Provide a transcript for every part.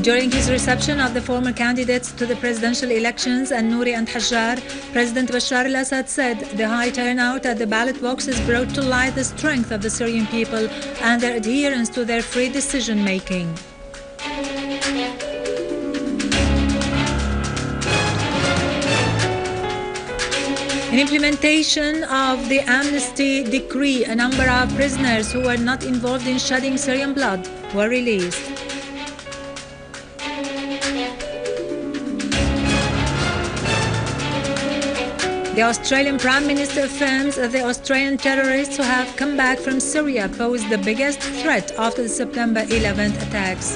During his reception of the former candidates to the presidential elections, al-Nouri and al-Hajjar, President Bashar al-Assad said the high turnout at the ballot boxes brought to light the strength of the Syrian people and their adherence to their free decision-making. In implementation of the Amnesty Decree, a number of prisoners who were not involved in shedding Syrian blood were released. The Australian Prime Minister affirms that the Australian terrorists who have come back from Syria pose the biggest threat after the September 11th attacks.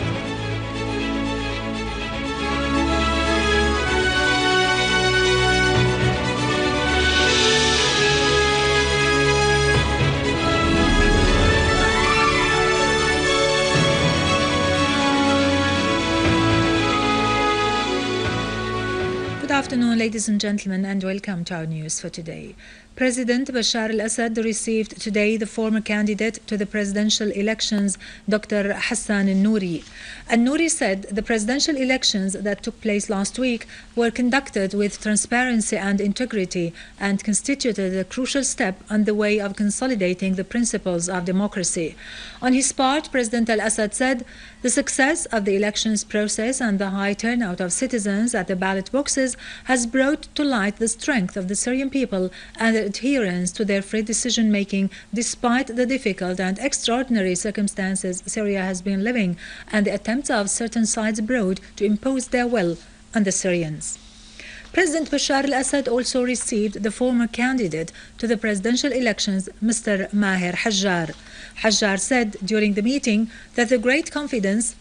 Good afternoon, ladies and gentlemen, and welcome to our news for today. President Bashar al-Assad received today the former candidate to the presidential elections, Dr. Hassan al-Nouri. Al-Nouri said the presidential elections that took place last week were conducted with transparency and integrity and constituted a crucial step on the way of consolidating the principles of democracy. On his part, President al-Assad said the success of the elections process and the high turnout of citizens at the ballot boxes has brought to light the strength of the Syrian people and their adherence to their free decision-making despite the difficult and extraordinary circumstances Syria has been living and the attempts of certain sides abroad to impose their will on the Syrians. President Bashar al-Assad also received the former candidate to the presidential elections, Mr. al-Hajjar. Hajjar said during the meeting that the great confidence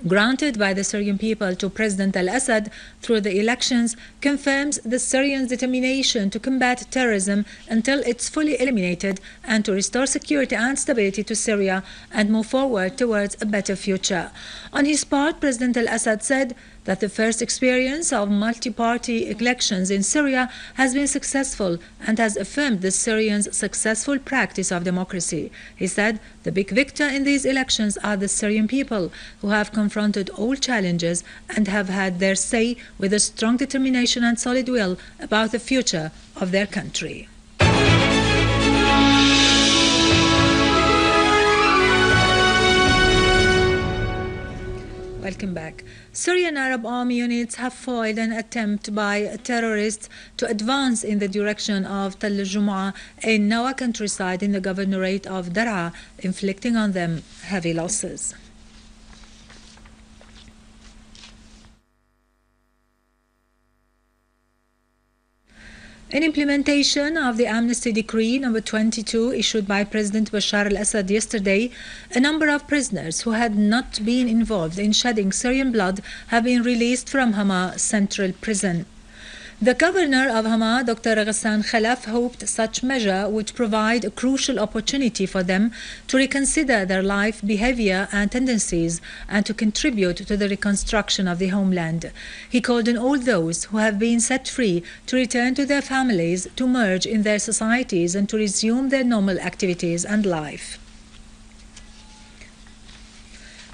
granted by the Syrian people to President al-Assad through the elections confirms the Syrians' determination to combat terrorism until it's fully eliminated and to restore security and stability to Syria and move forward towards a better future. On his part, President al-Assad said that the first experience of multi-party elections in Syria has been successful and has affirmed the Syrians' successful practice of democracy. He said the big victor in these elections are the Syrian people, who have confronted all challenges and have had their say with a strong determination and solid will about the future of their country. Welcome back. Syrian Arab Army units have foiled an attempt by terrorists to advance in the direction of Tal al-Jumu'ah, a Nawa countryside in the governorate of Daraa, inflicting on them heavy losses. In implementation of the Amnesty Decree number 22 issued by President Bashar al-Assad yesterday, a number of prisoners who had not been involved in shedding Syrian blood have been released from Hama Central Prison. The governor of Hama, Dr. Ghassan Khalaf, hoped such measure would provide a crucial opportunity for them to reconsider their life behavior and tendencies and to contribute to the reconstruction of the homeland. He called on all those who have been set free to return to their families, to merge in their societies and to resume their normal activities and life.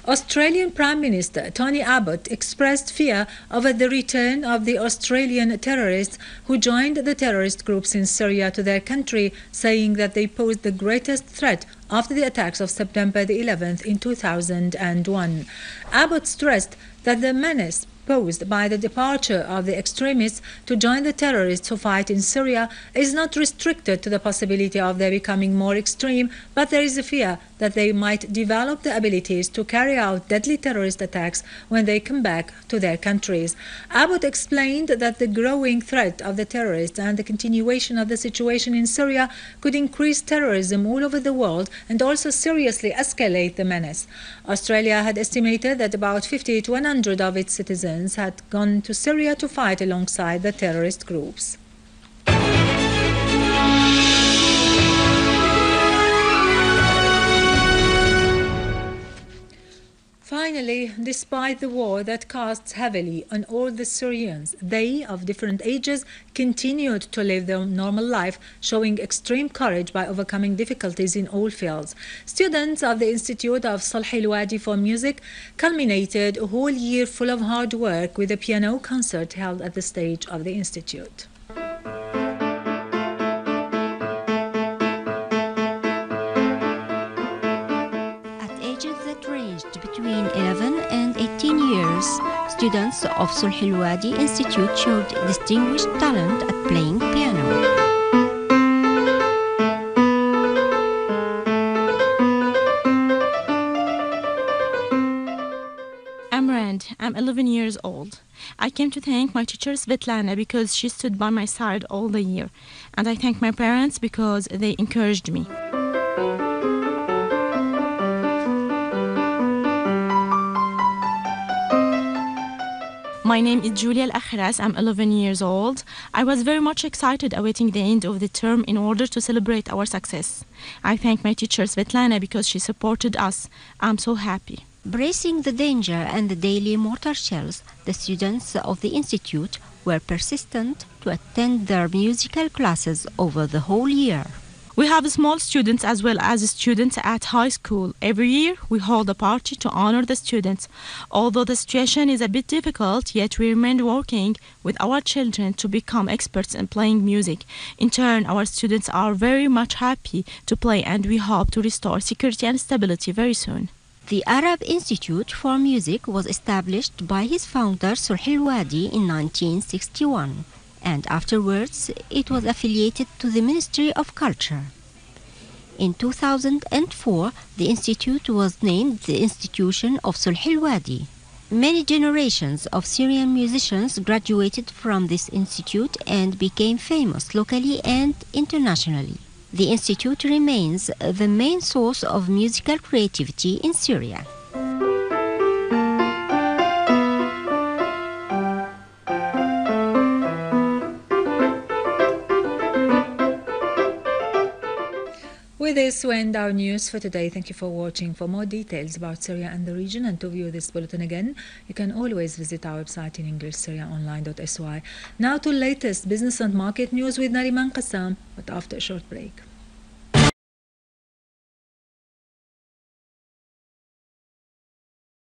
Australian Prime Minister Tony Abbott expressed fear over the return of the Australian terrorists who joined the terrorist groups in Syria to their country, saying that they posed the greatest threat after the attacks of September the 11th in 2001. Abbott stressed that the menace posed by the departure of the extremists to join the terrorists who fight in Syria is not restricted to the possibility of their becoming more extreme, but there is a fear that they might develop the abilities to carry out deadly terrorist attacks when they come back to their countries. Abbott explained that the growing threat of the terrorists and the continuation of the situation in Syria could increase terrorism all over the world and also seriously escalate the menace. Australia had estimated that about 50 to 100 of its citizens had gone to Syria to fight alongside the terrorist groups. Finally, despite the war that costs heavily on all the Syrians, they, of different ages, continued to live their normal life, showing extreme courage by overcoming difficulties in all fields. Students of the Institute of Sulhi al-Wadi for Music culminated a whole year full of hard work with a piano concert held at the stage of the Institute. Between 11 and 18 years, students of Sulhi al-Wadi Institute showed distinguished talent at playing piano. I'm 11 years old. I came to thank my teacher Svetlana because she stood by my side all the year, and I thank my parents because they encouraged me. My name is Julia Al-Akhras. I'm 11 years old. I was very much excited awaiting the end of the term in order to celebrate our success. I thank my teacher Svetlana because she supported us. I'm so happy. Bracing the danger and the daily mortar shells, the students of the Institute were persistent to attend their musical classes over the whole year. We have small students as well as students at high school. Every year we hold a party to honor the students. Although the situation is a bit difficult, yet we remain working with our children to become experts in playing music. In turn, our students are very much happy to play, and we hope to restore security and stability very soon. The Arab Institute for Music was established by his founder Sulhi al-Wadi in 1961. And afterwards it was affiliated to the Ministry of Culture. In 2004, the institute was named the Institution of Sulhi al-Wadi. Many generations of Syrian musicians graduated from this institute and became famous locally and internationally. The institute remains the main source of musical creativity in Syria. With this, we end our news for today. Thank you for watching. For more details about Syria and the region, and to view this bulletin again, you can always visit our website in English, syriaonline.sy. Now to latest business and market news with Nariman Qassam, but after a short break.